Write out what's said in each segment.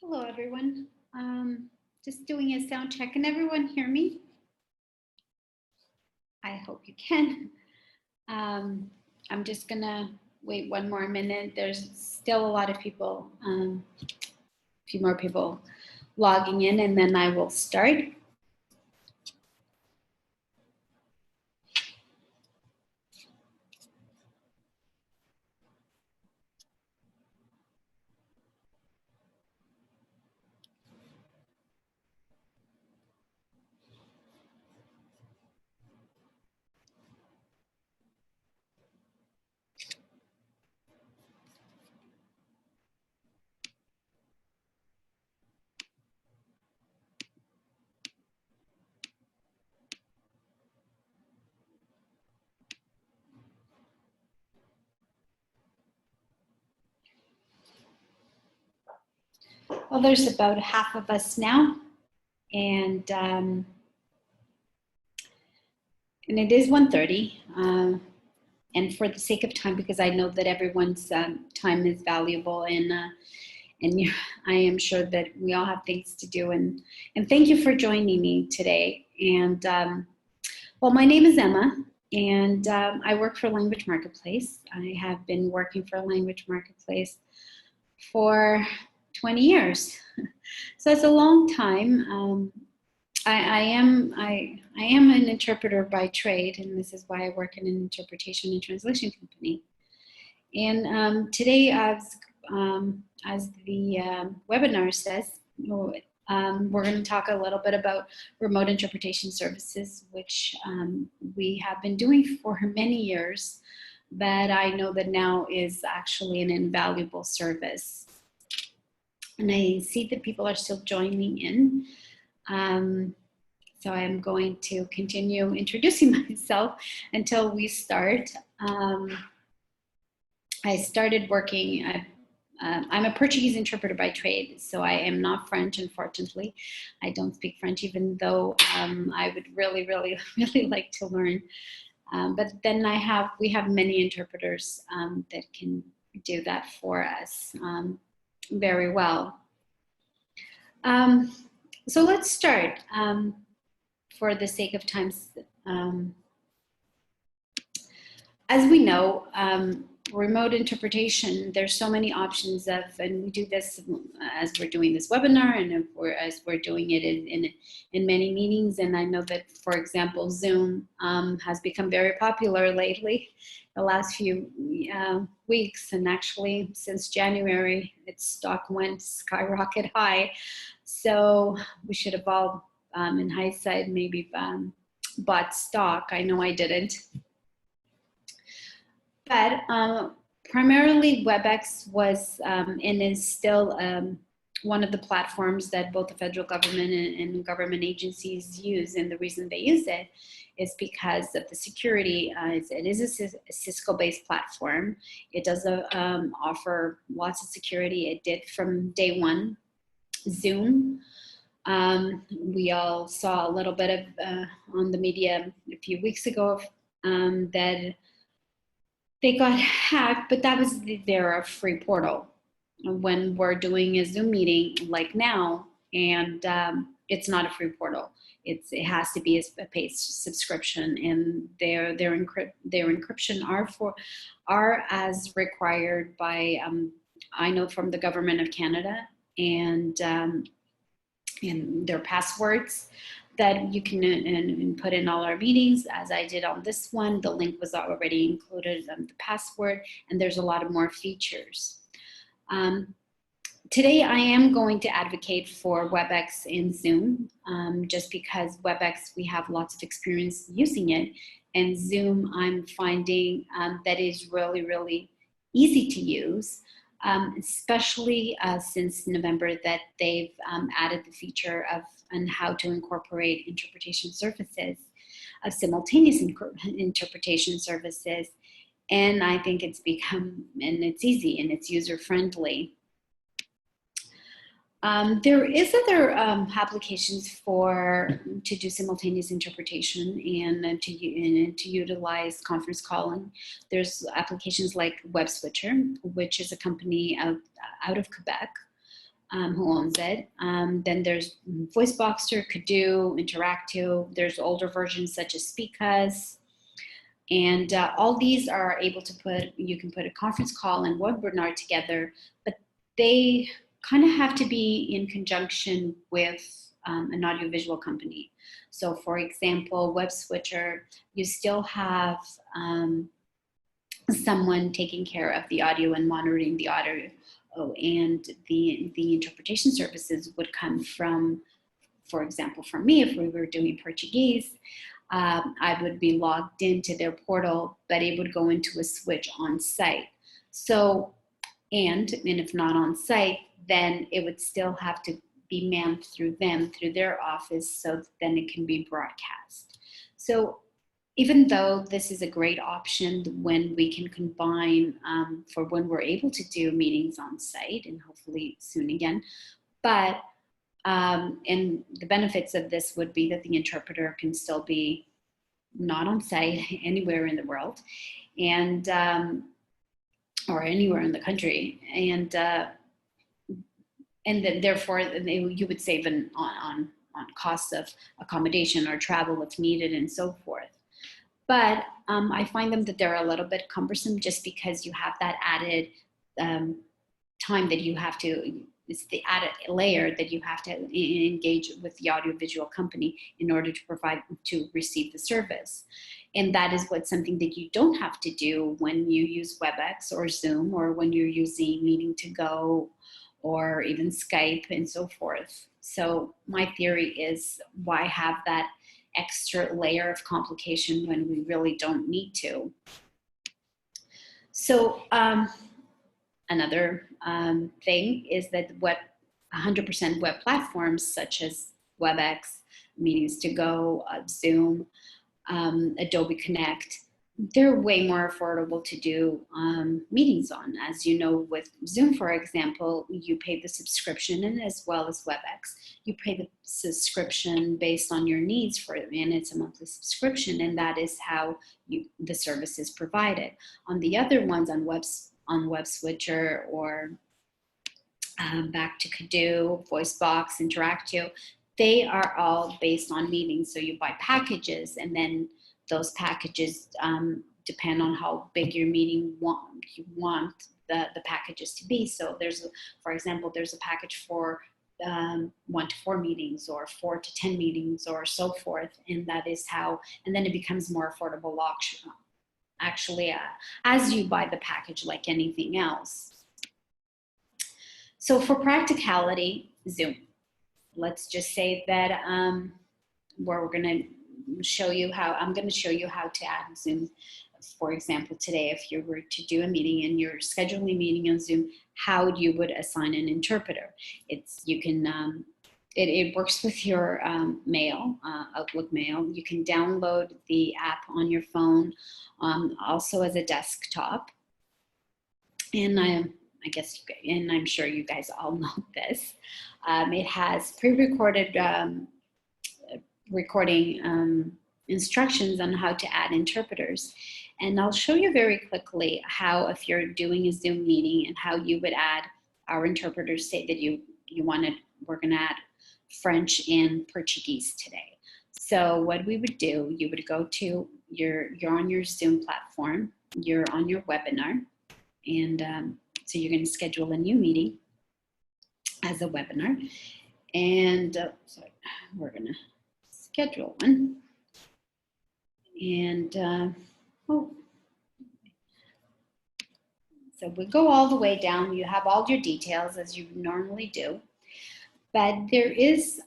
Hello, everyone. Just doing a sound check. Can everyone hear me? I hope you can. I'm just gonna wait one more minute. There's still a lot of people, a few more people logging in, and then I will start. Well, there's about half of us now, and it is 1:30. And for the sake of time, because I know that everyone's time is valuable, and I am sure that we all have things to do. And thank you for joining me today. And well, my name is Emma, and I work for Language Marketplace. I have been working for Language Marketplace for 20 years. So it's a long time. I am an interpreter by trade, and this is why I work in an interpretation and translation company. And today, as the webinar says, we're going to talk a little bit about remote interpretation services, which we have been doing for many years, but I know that now is actually an invaluable service. And I see that people are still joining in. So I'm going to continue introducing myself until we start. I started working, I'm a Portuguese interpreter by trade, so I am not French, unfortunately. I don't speak French, even though I would really, really, really like to learn. But then we have many interpreters that can do that for us very well. So let's start. For the sake of time, as we know, remote interpretation, there's so many options of, and we do this as we're doing this webinar, and as we're doing it in many meetings. And I know that, for example, Zoom has become very popular lately, the last few weeks, and actually since January, its stock went skyrocket high. So we should have all, in hindsight, maybe bought stock. I know I didn't. But primarily WebEx was and is still one of the platforms that both the federal government and government agencies use. And the reason they use it is because of the security. It is a Cisco-based platform. It does offer lots of security. It did from day one. Zoom, we all saw a little bit of on the media a few weeks ago that they got hacked, but that was they're a free portal. When we're doing a Zoom meeting like now, and it's not a free portal. It has to be a paid subscription, and their encryption are as required by I know from the government of Canada, and their passwords that you can put in all our meetings, as I did on this one. The link was already included on the password, and there's a lot of more features. Today, I am going to advocate for WebEx and Zoom, just because WebEx, we have lots of experience using it, and Zoom, I'm finding that is really, really easy to use. Especially since November, that they've added the feature of and how to incorporate interpretation services, of simultaneous interpretation services. And I think it's become, and it's easy and it's user-friendly. There is other applications to do simultaneous interpretation and to utilize conference calling. There's applications like Web Switcher, which is a company out of Quebec. who owns it. Then there's VoiceBoxer, Kado, Interactio. There's older versions such as Speakus. And all these are able to you can put a conference call and webinar together, but they kind of have to be in conjunction with an audiovisual company. So for example, Web Switcher, you still have someone taking care of the audio and monitoring the audio, and the interpretation services would come from, for example, for me, if we were doing Portuguese, I would be logged into their portal, but it would go into a switch on site. So, and if not on site, then it would still have to be manned through them, through their office, so then it can be broadcast. So even though this is a great option when we can combine for when we're able to do meetings on site, and hopefully soon again, but and the benefits of this would be that the interpreter can still be not on site anywhere in the world, and or anywhere in the country, and then therefore you would save on costs of accommodation or travel if needed and so forth. But I find them that they're a little bit cumbersome just because you have that added time that you have to, it's the added layer that you have to engage with the audiovisual company in order to receive the service. And that is something that you don't have to do when you use WebEx or Zoom, or when you're using Meeting to Go, or even Skype and so forth. So my theory is, why have that extra layer of complication when we really don't need to? So another thing is that 100% web platforms such as WebEx, Meetings to Go, Zoom, Adobe Connect, they're way more affordable to do meetings on. As you know, with Zoom, for example, you pay the subscription, and as well as WebEx, you pay the subscription based on your needs for it, and it's a monthly subscription, and that is how the service is provided. On the other ones, on Web Switcher, or back to Kado, VoiceBox, Interactio, they are all based on meetings. So you buy packages, and then those packages depend on how big your meeting you want the packages to be. So for example, there's a package for 1 to 4 meetings, or 4 to 10 meetings, or so forth. And that is how, and then it becomes more affordable actually as you buy the package, like anything else. So for practicality, Zoom. Let's just say that we're going to show you I'm going to show you how to add Zoom. For example, today, if you were to do a meeting and you're scheduling a meeting on Zoom, how you would assign an interpreter. It works with your mail, Outlook mail. You can download the app on your phone, also as a desktop. And I guess, and I'm sure you guys all know this. It has pre-recorded recording instructions on how to add interpreters. And I'll show you very quickly how, if you're doing a Zoom meeting, and how you would add our interpreters. Say that we're gonna add French and Portuguese today. So what we would do, you would go to you're on your Zoom platform, you're on your webinar, and so you're gonna schedule a new meeting as a webinar. And so we're gonna schedule one. And so we go all the way down. You have all your details as you normally do, but there is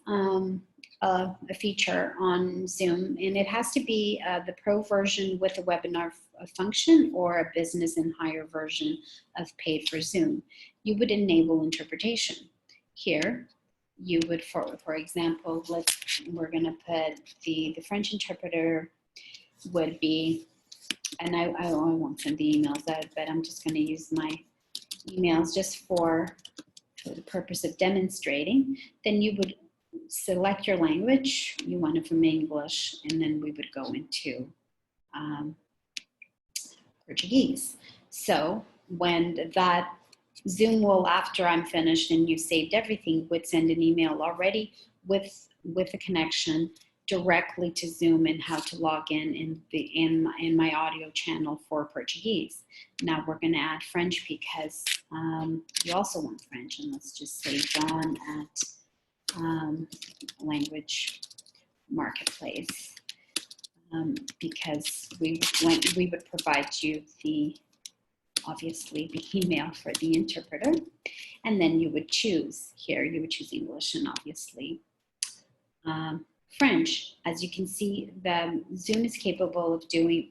a feature on Zoom, and it has to be the pro version with a webinar function, or a business and higher version of paid for Zoom. You would enable interpretation. Here, you would, for example, we're going to put the French interpreter would be, and I won't send the emails out, but I'm just going to use my emails just for the purpose of demonstrating. Then you would select your language. You want it from English, and then we would go into Portuguese. So when that Zoom will, after I'm finished and you saved everything, would send an email already with a connection directly to Zoom and how to log in my audio channel for Portuguese. Now we're going to add French because you also want French, and let's just say John at Language Marketplace, because we would provide you obviously the email for the interpreter, and then you would choose here. You would choose English and obviously French. As you can see, the Zoom is capable of doing.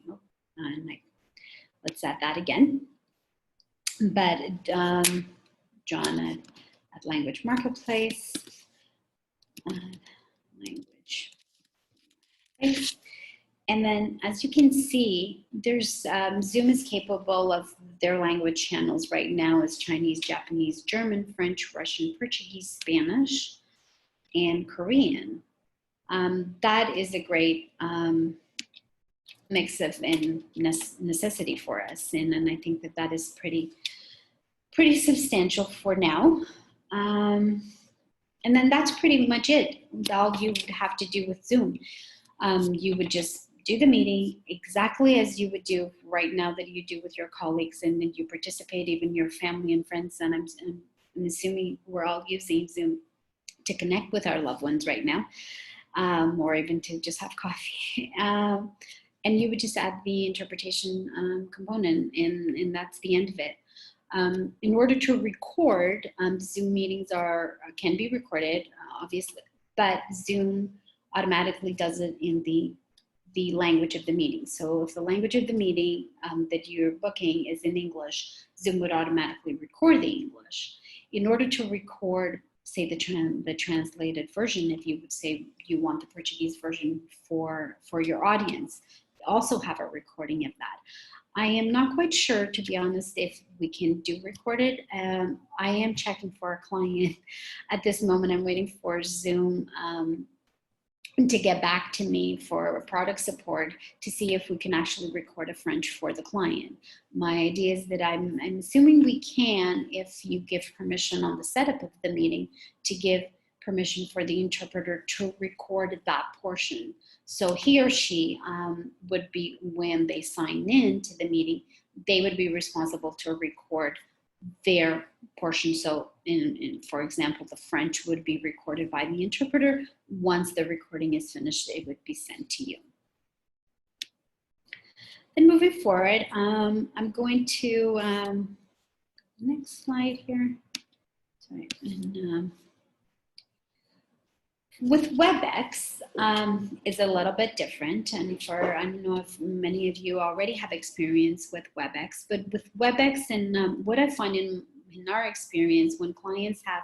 Let's add that again. But John at Language Marketplace, Language. And then, as you can see, there's Zoom is capable of their language channels right now is Chinese, Japanese, German, French, Russian, Portuguese, Spanish, and Korean. That is a great mix of necessity for us, and I think that is pretty substantial for now. And then that's pretty much it. All you would have to do with Zoom. You would just do the meeting exactly as you would do right now that you do with your colleagues, and then you participate, even your family and friends. And I'm assuming we're all using Zoom to connect with our loved ones right now, or even to just have coffee. And you would just add the interpretation component, and that's the end of it. In order to record, Zoom meetings can be recorded, obviously, but Zoom automatically does it in the language of the meeting. So if the language of the meeting that you're booking is in English, Zoom would automatically record the English. In order to record, say, the translated version, if you would say you want the Portuguese version for your audience, also have a recording of that. I am not quite sure, to be honest, if we can do recorded. I am checking for a client at this moment. I'm waiting for Zoom to get back to me for product support to see if we can actually record a French for the client. My idea is that I'm assuming we can, if you give permission on the setup of the meeting, to give permission for the interpreter to record that portion. So he or she would be, when they sign in to the meeting, they would be responsible to record their portion. So for example, the French would be recorded by the interpreter. Once the recording is finished, it would be sent to you. Then moving forward, I'm going to, next slide here. Sorry. And, with WebEx is a little bit different, and I don't know if many of you already have experience with WebEx, but with WebEx and what I find in our experience, when clients have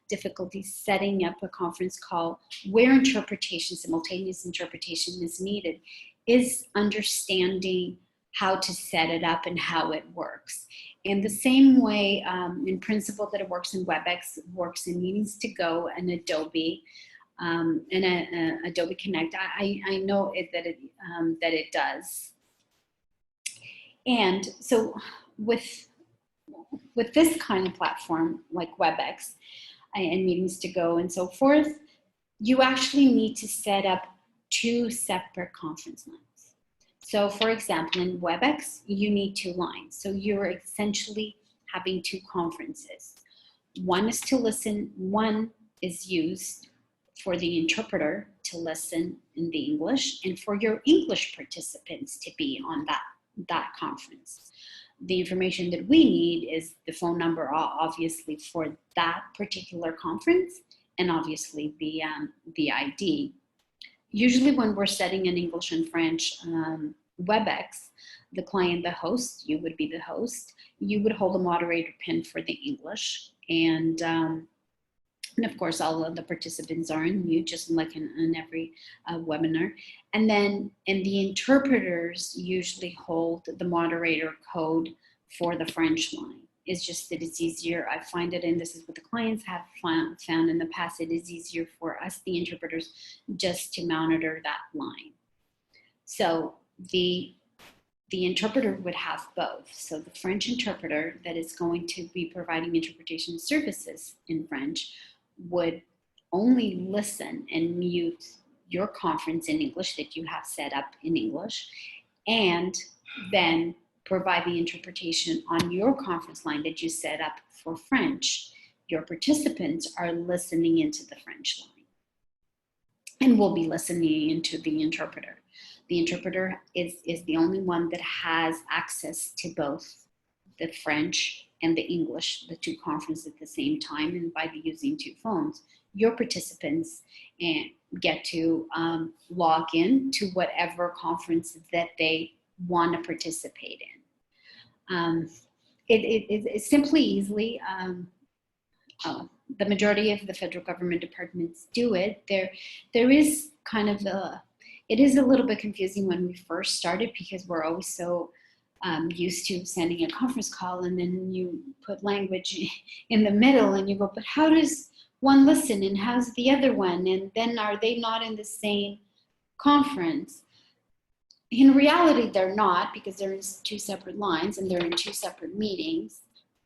difficulties setting up a conference call where interpretation, simultaneous interpretation is needed, is understanding how to set it up and how it works. In the same way, in principle that it works in WebEx, it works in Meetings to Go and Adobe. And Adobe Connect, I know that it does. And so with this kind of platform like WebEx and Meetings to Go and so forth, you actually need to set up two separate conference lines. So for example, in WebEx, you need two lines. So you're essentially having two conferences. One is to listen, one is used for the interpreter to listen in the English and for your English participants to be on that conference. The information that we need is the phone number, obviously, for that particular conference, and obviously the ID. Usually when we're setting an English and French WebEx, the client, the host, you would be the host, you would hold a moderator pin for the English, and of course, all of the participants are in mute, just like in every webinar. And then, the interpreters usually hold the moderator code for the French line. It's just that it's easier. I find it, and this is what the clients have found in the past, it is easier for us, the interpreters, just to monitor that line. So the the interpreter would have both. So the French interpreter that is going to be providing interpretation services in French would only listen and mute your conference in English that you have set up in English, and then provide the interpretation on your conference line that you set up for French. Your participants are listening into the French line and will be listening into the interpreter. The interpreter is the only one that has access to both the French and the English, the two conferences at the same time, and by using two phones. Your participants get to log in to whatever conference that they want to participate in. It's simply easily, the majority of the federal government departments do it. There is kind of it is a little bit confusing when we first started, because we're always so used to sending a conference call and then you put language in the middle and you go, but how does one listen and how's the other one? And then are they not in the same conference? In reality, they're not, because they're in two separate lines and they're in two separate meetings,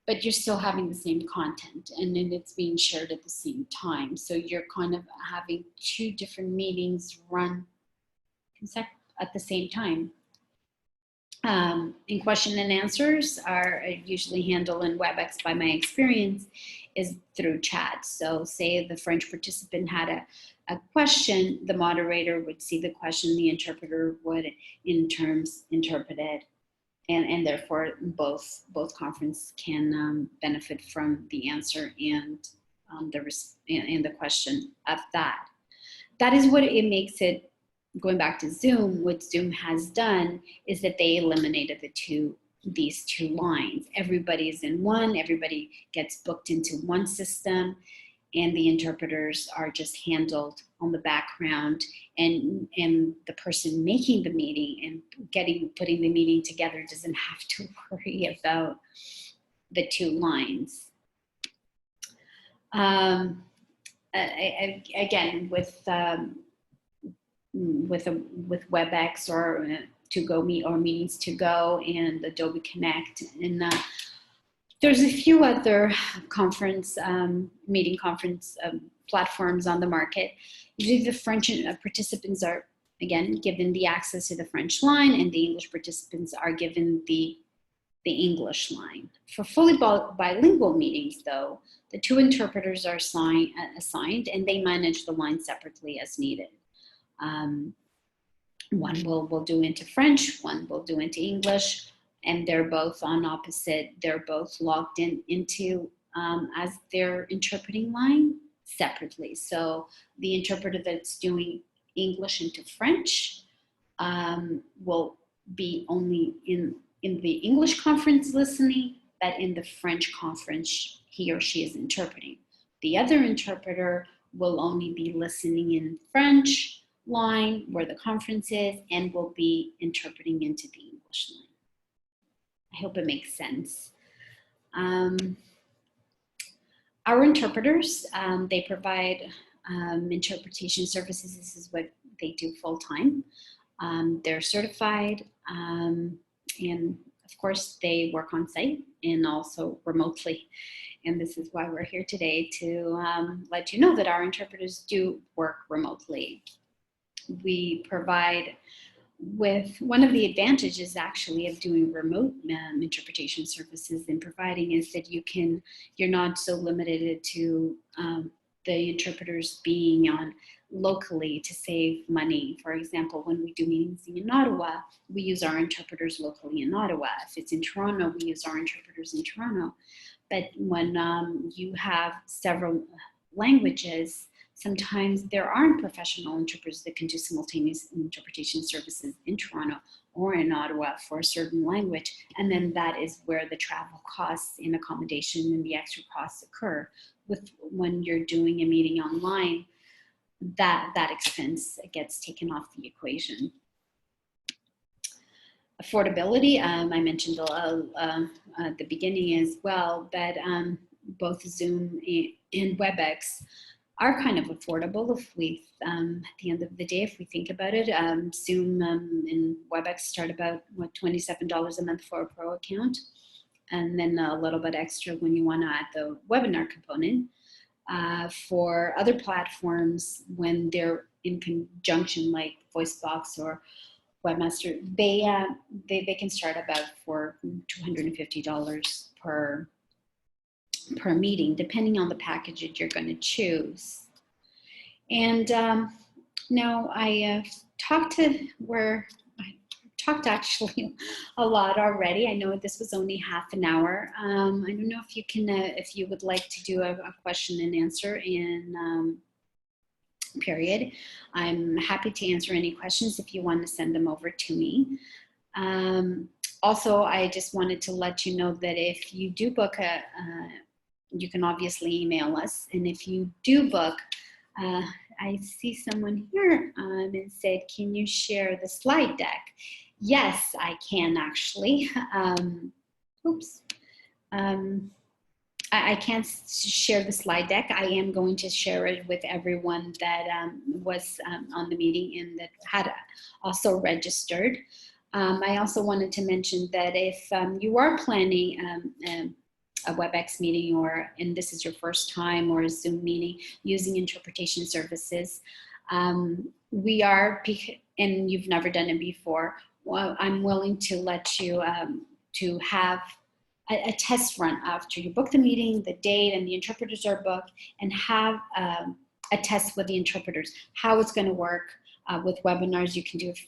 but you're still having the same content and then it's being shared at the same time. So you're kind of having two different meetings run at the same time. And question and answers are usually handled in WebEx, by my experience, is through chat. So say the French participant had a question, the moderator would see the question, the interpreter would in terms interpret it, and therefore both conferences can benefit from the answer and the question of that. That is what it makes it. Going back to Zoom, what Zoom has done is that they eliminated these two lines. Everybody is in one, everybody gets booked into one system, and the interpreters are just handled on the background, and the person making the meeting and putting the meeting together doesn't have to worry about the two lines. Again, with WebEx or To Go Meet or Meetings To Go and Adobe Connect, and there's a few other meeting conference platforms on the market. Usually the French participants are, again, given the access to the French line, and the English participants are given the English line. For fully bilingual meetings, though, the two interpreters are assigned, and they manage the line separately as needed. One will do into French, one will do into English, and they're both on opposite. They're both logged into as their interpreting line separately. So the interpreter that's doing English into French will be only in the English conference listening, but in the French conference he or she is interpreting. The other interpreter will only be listening in French line where the conference is, and will be interpreting into the English line. I hope it makes sense. Our interpreters, they provide interpretation services. This is what they do full time. They're certified, and of course they work on site and also remotely. And this is why we're here today, to let you know that our interpreters do work remotely. We provide, with one of the advantages actually of doing remote interpretation services and providing, is that you're not so limited to the interpreters being on locally to save money. For example, when we do meetings in Ottawa, we use our interpreters locally in Ottawa. If it's in Toronto, we use our interpreters in Toronto. But when you have several languages, sometimes there aren't professional interpreters that can do simultaneous interpretation services in Toronto or in Ottawa for a certain language. And then that is where the travel costs and accommodation and the extra costs occur. When you're doing a meeting online, that expense gets taken off the equation. Affordability, I mentioned at the beginning as well, but both Zoom and WebEx are kind of affordable if we, at the end of the day, if we think about it. Zoom and WebEx start about, what, $27 a month for a pro account, and then a little bit extra when you want to add the webinar component. For other platforms, when they're in conjunction, like VoiceBox or Webmaster, they can start about for $250 per meeting, depending on the package that you're going to choose. And now I talked actually a lot already. I know this was only half an hour. I don't know if you can, if you would like to do a question and answer in period. I'm happy to answer any questions if you want to send them over to me. Also, I just wanted to let you know that if you do book you can obviously email us. And if you do book, I see someone here and said, can you share the slide deck? Yes, I can actually. Oops. I can't share the slide deck. I am going to share it with everyone that was on the meeting and that had also registered. I also wanted to mention that if you are planning a WebEx meeting, and this is your first time, or a Zoom meeting using interpretation services, we are, and you've never done it before, well, I'm willing to let you to have a test run after you book the meeting, the date, and the interpreters are booked, and have a test with the interpreters, how it's going to work. With webinars, you can do it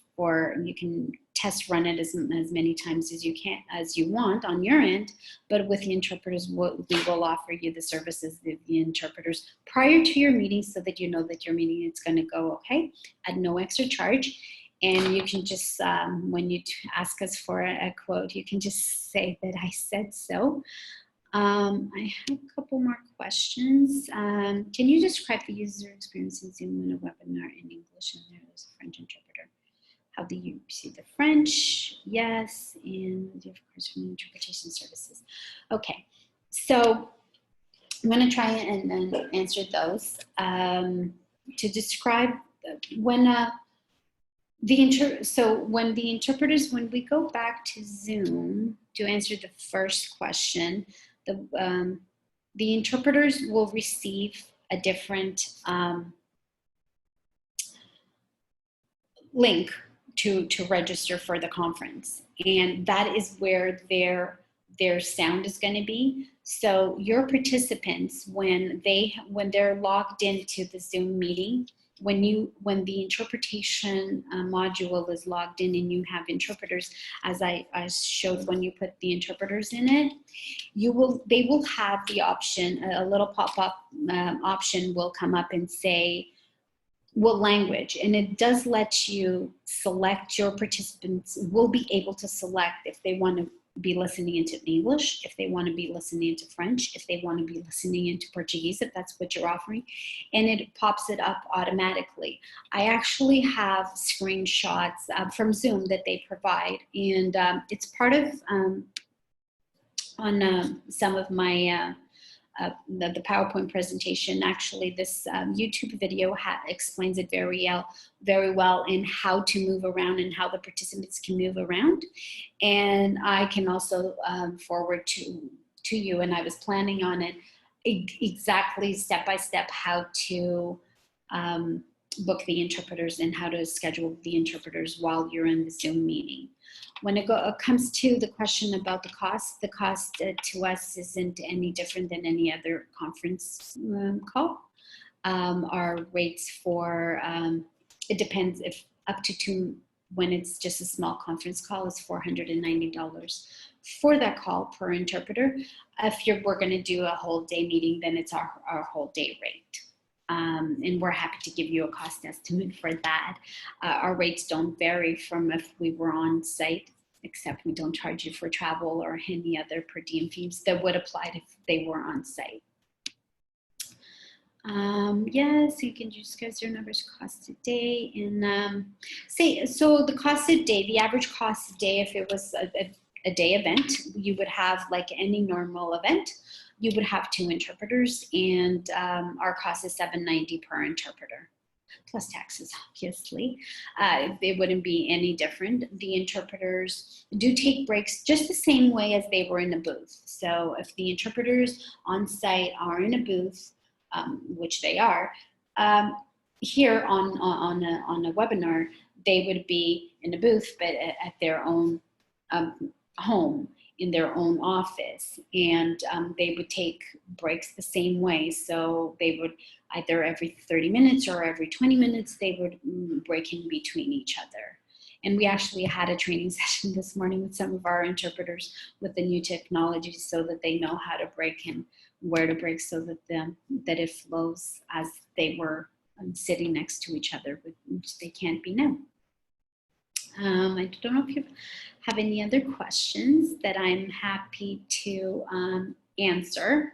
you can test run it as many times as you want on your end, but with the interpreters, we will offer you the services of the interpreters prior to your meeting, so that you know that your meeting is going to go okay at no extra charge. And you can just, when you ask us for a quote, you can just say that I said so. I have a couple more questions. Can you describe the user experience in Zoom in a webinar in English and there is a French interpreter? How do you see the French? Yes, and of course from interpretation services. Okay, so I'm going to try and answer those. To describe when when the interpreters, when we go back to Zoom to answer the first question, the interpreters will receive a different link to register for the conference, and that is where their sound is going to be. So your participants, when they're logged into the Zoom meeting, when the interpretation module is logged in and you have interpreters, as I showed when you put the interpreters in it, they will have the option, a little pop-up option will come up and say what language, and it does let you select. Your participants will be able to select if they want to be listening into English, if they want to be listening into French, if they want to be listening into Portuguese, if that's what you're offering, and it pops it up automatically. I actually have screenshots from Zoom that they provide, and it's part of on some of my the PowerPoint presentation. Actually, this YouTube video explains it very well in how to move around and how the participants can move around. And I can also forward to you, and I was planning on it exactly step by step how to book the interpreters and how to schedule the interpreters while you're in the Zoom meeting. When it comes to the question about the cost to us isn't any different than any other conference call. Our rates for, it depends, if up to two, when it's just a small conference call, is $490 for that call per interpreter. If we're going to do a whole day meeting, then it's our whole day rate. And we're happy to give you a cost estimate for that. Our rates don't vary from if we were on site, except we don't charge you for travel or any other per diem fees that would apply if they were on site. Yes, you can just guess your numbers cost a day, and so the cost a day, the average cost a day, if it was a day event, you would have like any normal event. you would have 2 interpreters, and our cost is $7.90 per interpreter, plus taxes, obviously. It wouldn't be any different. The interpreters do take breaks just the same way as they were in a booth. So if the interpreters on site are in a booth, which they are, here on a webinar, they would be in a booth, but at their own home, in their own office, and they would take breaks the same way. So they would either every 30 minutes or every 20 minutes, they would break in between each other. And we actually had a training session this morning with some of our interpreters with the new technology, so that they know how to break and where to break, so that that it flows as they were sitting next to each other, which they can't be now. I don't know if you have any other questions that I'm happy to answer.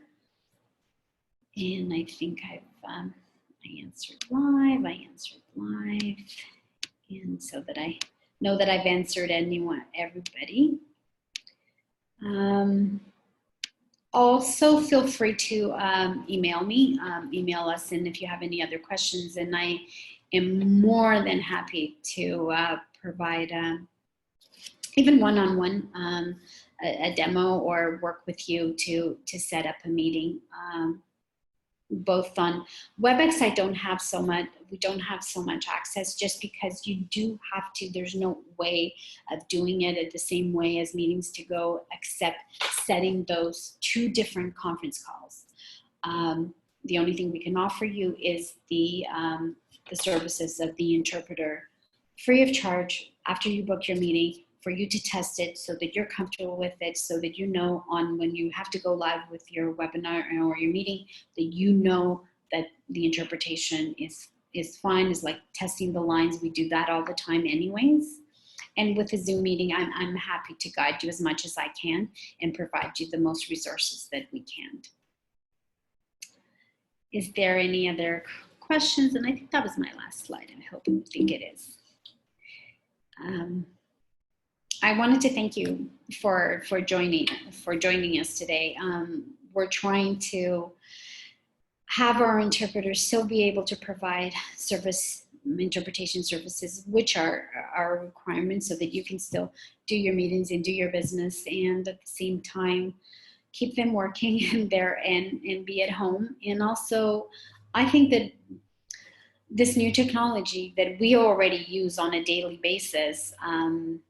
And I think I answered live, and so that I know that I've answered everybody. Also, feel free to email me, email us, and if you have any other questions, and I am more than happy to provide even one-on-one a demo, or work with you to set up a meeting. Both on WebEx, we don't have so much access, just because you do have to, there's no way of doing it at the same way as meetings to go, except setting those 2 different conference calls. The only thing we can offer you is the services of the interpreter, free of charge, after you book your meeting, for you to test it so that you're comfortable with it, so that you know when you have to go live with your webinar or your meeting, that you know that the interpretation is fine, is like testing the lines. We do that all the time anyways. And with a Zoom meeting, I'm happy to guide you as much as I can and provide you the most resources that we can. Is there any other questions? And I think that was my last slide. I think it is. I wanted to thank you for joining us today. We're trying to have our interpreters still be able to provide interpretation services, which are our requirements, so that you can still do your meetings and do your business, and at the same time keep them working and be at home. And also, I think that this new technology that we already use on a daily basis, and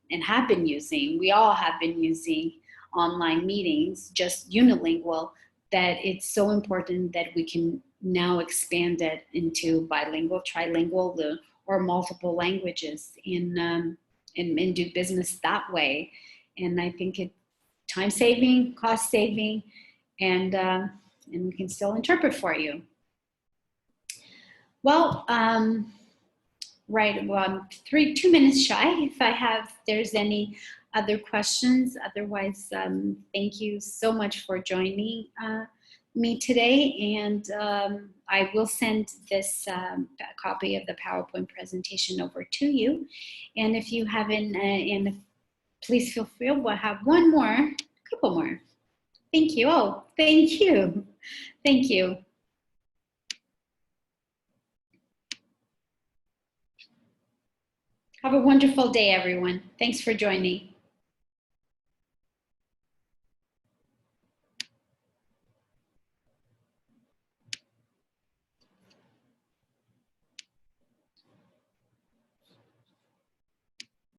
we all have been using online meetings, just unilingual, that it's so important that we can now expand it into bilingual, trilingual, or multiple languages, and do business that way. And I think it's time saving, cost saving, and we can still interpret for you. Well, right, well, I'm 2 minutes shy. If there's any other questions. Otherwise, thank you so much for joining me today. And I will send this copy of the PowerPoint presentation over to you. And if you haven't, please feel free, we'll have a couple more. Thank you. Oh, thank you. Thank you. Have a wonderful day, everyone. Thanks for joining.